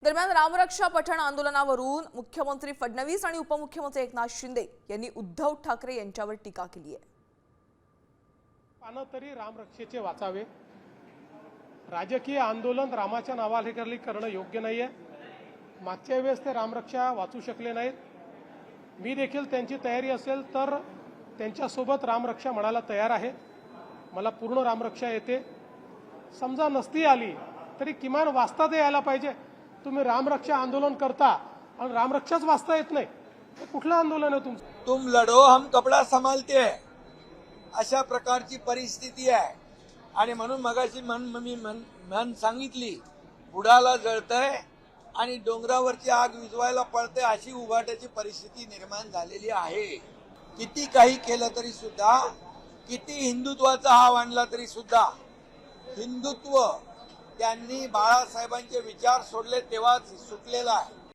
दरम्यान रामरक्षा पठण आंदोलनावरून मुख्यमंत्री फडणवीस आणि उपमुख्यमंत्री एकनाथ शिंदे यांनी उद्धव ठाकरे यांच्यावर टीका केली आहे। पानं तरी रामरक्षेचे वाचावे। राजकीय आंदोलन रामाच्या नावाखाली करणं योग्य नाहीये। मागच्या वेळेस ते रामरक्षा वाचू शकले नाहीत। मी देखील त्यांची तयारी असेल तर त्यांच्यासोबत रामरक्षा म्हणायला तयार आहे। मला पूर्ण रामरक्षा येते। समजा नसती आली तरी किमान वाचता ते यायला पाहिजे। तुम्ही रामरक्षा आंदोलन करता आणि रामरक्षाच वाचता येत नाही, हे कुठलं आंदोलन आहे तुमचं? तुम लढो हम कपडा संभालते है, अशा प्रकारची परिस्थिती आहे। आणि म्हणून मगाशी मी सांगितली, बुडाला जळतंय आणि डोंगरावरची आग विझवायला पळते, अशी उभाट्याची परिस्थिती निर्माण झालेली आहे। किती काही केलं तरी सुद्धा, किती हिंदुत्वाचा हाव आणला तरी सुद्धा, हिंदुत्व त्यांनी बाळासाहेबांचे विचार सोडले तेव्हाच सुटलेला आहे।